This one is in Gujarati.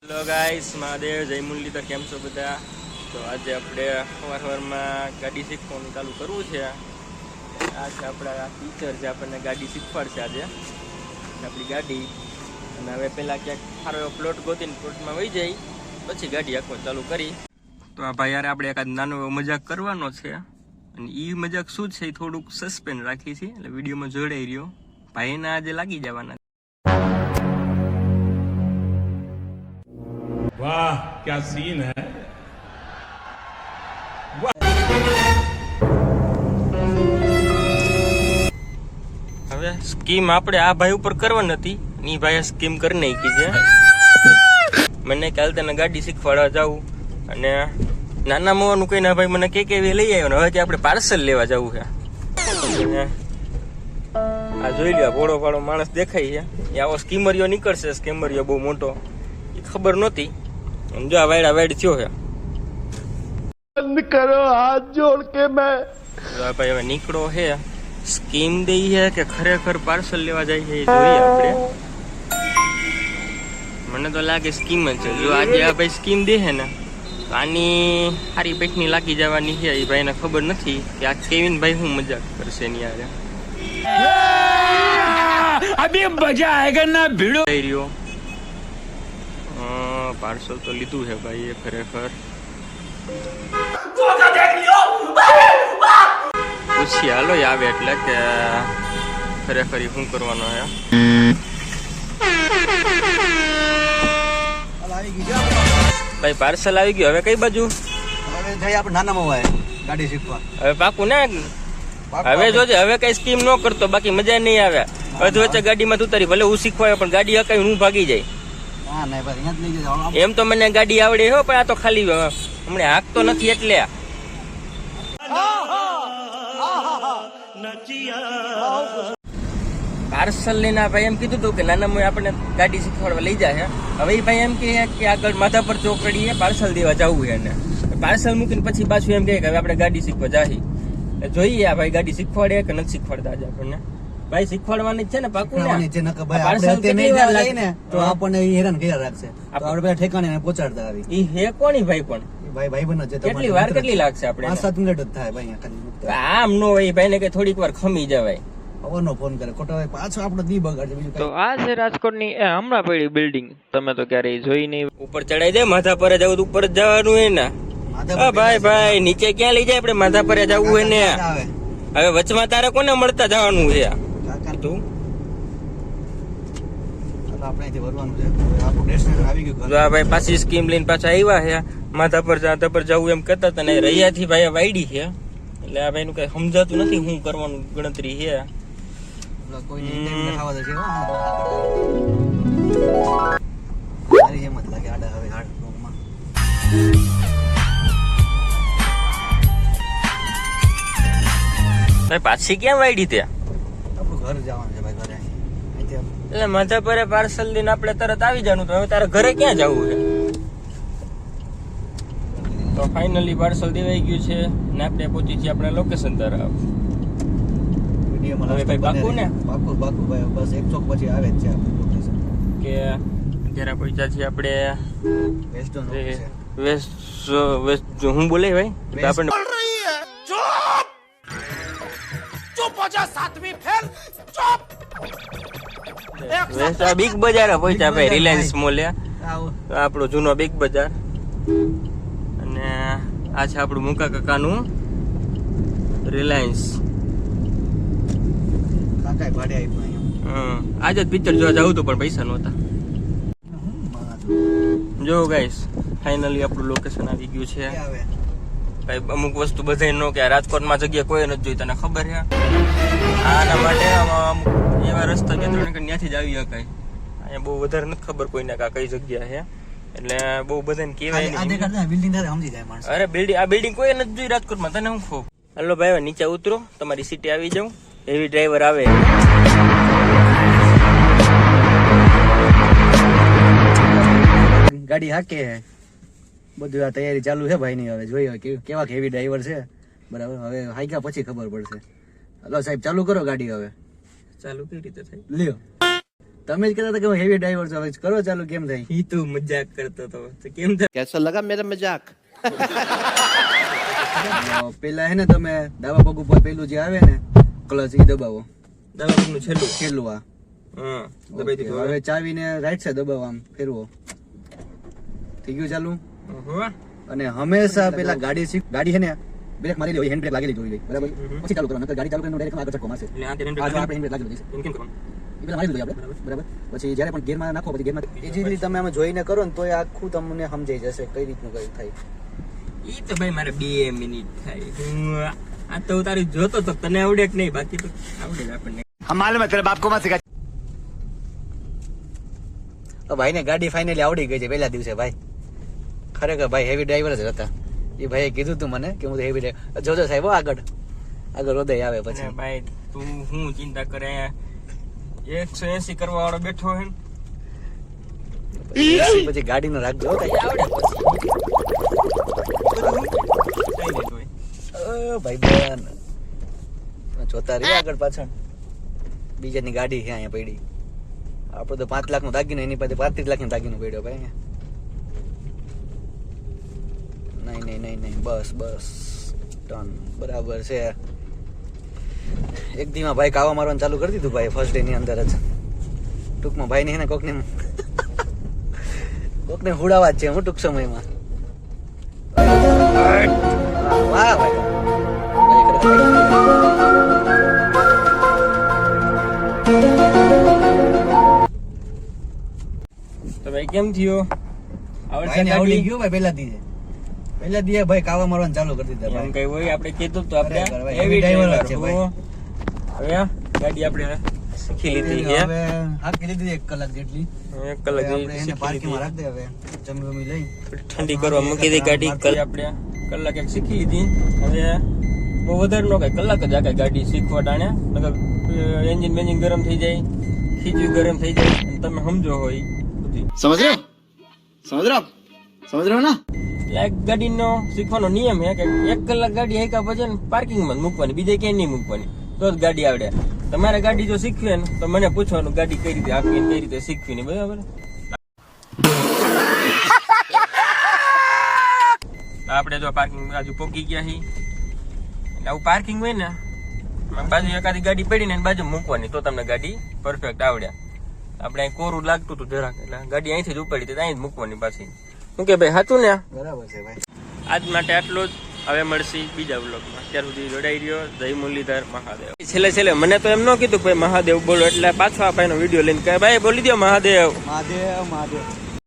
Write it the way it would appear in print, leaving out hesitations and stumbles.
હેલો ગાઈસ, મહાદેવ, જય મુરલીધર. કેમ છો બધા? તો આજે આપણે સવારમાં ગાડી શીખવાનું ચાલુ કરવું છે. આ છે આપણા ટીચર જે આપણને ગાડી શીખવાડશે આજે આપણી ગાડી. અને હવે પહેલાં ક્યાંક સારો એવો પ્લોટ ગોતીને પ્લોટમાં વહી જાય પછી ગાડી આખો ચાલુ કરી. તો આ ભાઈ યાર આપણે એકાદ નાનો એવો મજાક કરવાનો છે. અને એ મજાક શું છે એ થોડુંક સસ્પેન્સ રાખી છે, એટલે વિડીયોમાં જોડાઈ રહ્યો. ભાઈના આજે લાગી જવાના. वाह क्या सीन है। હવે સ્કીમ આપણે આ ભાઈ ઉપર કરવાની હતી, એ ભાઈએ સ્કીમ કરી નાખી છે. મને કાલે તને ગાડી શીખવાડવા જાવું અને નાના મોવાનું કહીને ભાઈ મને કે કેવી લઈ આવ્યો ને હવે કે આપણે પાર્સલ લેવા જવું છે. આ જોઈ લ્યો, ભોળો ભાળો માણસ દેખાય છે. એ આવો સ્કીમરિયો નીકળશે, સ્કીમરિયો બહુ મોટો, એ ખબર નહોતી. જો આ વાયડા વાયડ થયો છે. બંધ કરો હાથ જોડ કે મેં. ભાઈ હવે નીકળો છે, સ્કીમ દઈ છે કે ખરેખર પાર્સલ લેવા જાય છે એ જોઈએ આપણે. મને તો લાગે સ્કીમ જ છે. જો આજે આ ભાઈ સ્કીમ દે છે ને તો આની સારી પેટની લાગી જવાની છે. એ ભાઈને ખબર નથી કે આ કેવિન ભાઈ શું મજાક કરશે એની યારે. अभी मजा आएगा ना भिड़ो। થઈ રહ્યો પાર્સલ તો લીધું છે ભાઈ એ ખરેખર. પૂછી હાલો આવે એટલે કે ખરેખર શું કરવાનો છે. ભાઈ પાર્સલ આવી ગયું. હવે કઈ બાજુ? હવે જઈ આપણે નાના મોવાય ગાડી શીખવા. હવે પાકું ને? હવે જોજે, હવે કઈ સ્કીમ ન કરતો, બાકી મજા નહીં આવે. અધ વચ્ચે ગાડીમાં ઉતારી ભલે હું શીખવાય પણ ગાડી હકાવી હું ભાગી જાય. હા નહીં ભાઈ, અહીંયા જ લઈ જજો. એમ તો મને ગાડી આવડે હો, પણ આ તો ખાલી હમણે હાંકતો નથી એટલે. પાર્સલ લઈને ભાઈ એમ કીધું હતું કે નાના મોય આપણે ગાડી શીખવાડવા લઈ જાય. હવે એ ભાઈ એમ કહે કે આગળ માધાપર ચોકડીએ પાર્સલ દેવા જવું છે એને. પાર્સલ મૂકીને પછી પાછું એમ કહે કે હવે આપણે ગાડી શીખવા જાહી. જોઈએ આ ભાઈ ગાડી શીખવાડે કે નથી શીખવાડતા આજે આપણને. ભાઈ શીખવાડવાની જ છે ને, પાકું ને? પાર્સલ કેટલી વાર લાગે ને તો આપણને હેરાન કર્યા રાખશે. આપણે પેલા ઠેકાણે પહોંચાડતા આવી. ઈ હે કોની ભાઈ પણ ભાઈ ભાઈ બનો છે. કેટલી વાર કેટલી લાગશે આપણે? 5-7 મિનિટ જ થાય ભાઈ. આમ નો હોય ભાઈ ને કે થોડીક વાર ખમી જવાય. અવરનો ફોન કરે ખોટો ભાઈ, પાછો આપણો દી બગાડે. બીજું તો આ છે રાજકોટની એ હમણાં પડી બિલ્ડિંગ. તમે તો ક્યારેય જોઈ નહીં. ઉપર ચડાઈ જાય, માથા પર જવું તો ઉપર જ જવાનું હોય ને. ભાઈ ભાઈ નીચે ક્યાં લઈ જાય? આપણે માથા પર જવું હોય ને. હવે વચમાં તારે કોને મળતા જવાનું છે? તું ભાઈ પાછી સ્કીમ લઈને પાછા આવ્યા છે. માથા પર જવું એમ કરતા હતા ને રૈયાથી ભાઈ વાયડી છે. એટલે આ ભાઈ નું કઈ સમજાતું નથી શું કરવાનું ગણતરી છે. ભાઈ પાછી ક્યાં વાયડી ત્યાં? ઘર જવાનું છે ભાઈ, ઘરે. એટલે માથા પર પાર્સલ લઈને આપણે તરત આવી જવાનું. તો હવે તારે ઘરે ક્યાં જવું છે? તો ફાઇનલી પાર્સલ દેવાઈ ગયું છે ને આપણે પહોંચી છીએ આપણા લોકેશન તરફ. હવે ભાઈ પાકું ને? પાકું ભાઈ, બસ એક ચોક પછી આવે જ છે આપણું લોકેશન. કે અત્યારે પહોંચ્યા છીએ આપણે વેસ્ટ. હું બોલે ભાઈ આપણને બિગ બજાર પહોંચ્યા ભાઈ. રિલાયન્સ મોલ આપણો જૂનો બિગ બજાર. અને આ છે આપણું મુકા કાકાનું રિલાયન્સ. કાકા ભાડે આપ્યું. આજે જ પિક્ચર જોવા જવું હતું પણ પૈસા નહોતા. જો ગાઈસ ફાઇનલી આપણું લોકેશન આવી ગયું છે. ભાઈ અમુક વસ્તુ બધાય નો કે રાજકોટમાં જગ્યા કોઈ નથી જોઈ, તને ખબર છે? આના માટે અમુક એવા રસ્તા કે ત્યાંથી જ આવી શકાય. અહીંયા બહુ વધારે નથી ખબર કોઈને કે આ કઈ જગ્યા છે, એટલે બહુ બધાને કહેવાય નહીં. અરે બિલ્ડિંગ, આ બિલ્ડિંગ કોઈ નથી જોઈ રાજકોટમાં. તને હું ખબર? હલો ભાઈ નીચે ઉતરો, તમારી સીટે આવી જાઉં. હેવી ડ્રાઈવર આવે. ગાડી હાકે બધું આ તૈયારી ચાલુ છે ભાઈ ની. હવે જોઈએ કેવા હેવી ડ્રાઈવર છે. બરાબર, હવે હાઈકા પછી ખબર પડશે. હલો સાહેબ ચાલુ કરો ગાડી. હવે ચાલુ કઈ રીતે થાય લ્યો. તમે જ કહેતા હતા કે હેવી ડ્રાઈવર છો, હવે કરો ચાલુ, કેમ થાય? ઈ તું મજાક કરતો તો કેમ થાય? कैसा लगा मेरा मजाक? પેલા હે ને તમે ડાબા પગ ઉપર પેલું જે આવે ને ક્લચ ઈ દબાવો, દવાનું છેલ્લું. છેલ્લું આ. હા દબાઈ દીધું. હવે ચાવીને રાઈટ સાઈડ દબાવો, આમ ફેરવો. થઈ ગયું ચાલુ. હવે અને હંમેશા પેલા ગાડી છે ને બ્રેક મારી લેવી, હેન્ડ બ્રેક લાગેલી જોઈ જાય, બરાબર? પછી ચાલુ કરવાનું, નકર ગાડી ચાલુ કરીને ડાયરેક્ટ આગળ ચક્કો મારશે. એટલે આ તેની આ જો આપણે હેન્ડ બ્રેક લાગેલી છે, એમ કેમ કરવાનું? એ પેલા મારી લીધું આપણે, બરાબર? પછી જ્યારે પણ ગેરમાં નાખો, પછી ગેરમાં ઇઝીલી તમે આમાં જોઈને કરો ને તો એ આખું તમને સમજાઈ જશે કઈ રીતનું કઈ થાય. ઈ તો ભાઈ મારે 2 મિનિટ થાય. હું આ તો તારી જોતો તો તને આવડે કે નહીં, બાકી તો આવડે જ આપણને. हम मालूम है तेरे बाप को मत सिखा। તો ભાઈને ગાડી ફાઇનલી આવડી ગઈ છે પહેલા દિવસે. ભાઈ ખરેખર ભાઈ હેવી ડ્રાઈવર જ હતા. એ ભાઈએ કીધું તું મને કે હું તો હેવી ડ્રાઈવર. જોજો સાહેબ હો, આગળ હૃદય આવે પછી. અરે ભાઈ તું હું ચિંતા કરે, 180 કરવા વાળો બેઠો હે ને. પછી ગાડીનો રાખજો હો એ આવડે પછી બધું કઈ નહીં તોય. ભાઈ બેન જોતા રહી આગળ પાછળ. બીજાની ગાડી છે અહીંયા પડી. આપડે તો 5 લાખ નો દાગીનો, એની પાસે 35 લાખ નો દાગીનો પડ્યો ભાઈ અહીંયા. નહીં બસ ટન બરાબર છે. એક દીમાં ભાઈ કાવા મારવાનું ચાલુ કરી દીધું ભાઈ, ફર્સ્ટ ડે ની અંદર જ. ટૂંકમાં ભાઈ ને કોકને હુડાવા જ છે હું ટૂંક સમયમાં. વાહ ભાઈ તો ભાઈ કેમ થયો? આવડશે ભાઈને આવડી ગાડી? ગયું ભાઈ પહેલા દીએ ભાઈ કાવા મારવાનું ચાલુ કરી દીધા એમ ભાઈ. કઈ હોય આપણે કીધું તો આપણે ખરેખર ભાઈ, heavy heavy driver driver છે ભાઈ. હવે ગાડી આપણે શીખી લીધી છે. હવે હાકી લીધી 1 કલાક જેટલી. 1 કલાક હવે જેવી આપણે એને શીખી પાર્કિંગ માં લીધી. રાખ દે. હવે જમી લઈ ઠંડી કરવા મૂકી દઈ ગાડી. આપણે કલાક એક શીખી લીધી. હવે બહુ વધારે નો કઈ કલાક જ આખી ગાડી શીખવા ટાણે, નકર એન્જિન બેન્જિન ગરમ થઈ જાય, ખીચું ગરમ થઈ જાય, અને તમે સમજો હોય બધી. સમજ રહ્યો ના? એટલે એક ગાડીનો શીખવાનો નિયમ છે કે 1 કલાક ગાડી હાંક્યા પછી પાર્કિંગમાં જ મૂકવાની, બીજે ક્યાંય નહીં મૂકવાની, તો જ ગાડી આવડે. તમારે ગાડી જો શીખવી ને તો મને પૂછવાનું ગાડી કઈ રીતે હાંકવી, કઈ રીતે શીખવી ને, બરાબર? આપણે જો પાર્કિંગ બાજુ પોકી ગયા છીએ. એટલે આવું પાર્કિંગ હોય ને, બાજુ એકાદી ગાડી પડી ને બાજુ મૂકવાની, તો તમને ગાડી પરફેક્ટ આવડે. આપણે અહીં કોરું લાગતું હતું જરાક, એટલે ગાડી અહીંથી જ ઉપાડી હતી, અહીં જ મૂકવાની પાછી. શું કે ભાઈ, સાચું ને? બરાબર છે ભાઈ. આજ માટે આટલું જ. હવે મળશે બીજા વ્લોગમાં. ત્યાર સુધી જોડાઈ રહ્યો. જય મુરલીધર મહાદેવ. છેલ્લે મને તો એમ ન કીધું ભાઈ મહાદેવ બોલો, એટલે પાછો આ ભાઈનો વિડીયો લઈને કહે ભાઈ બોલી દો મહાદેવ. મહાદેવ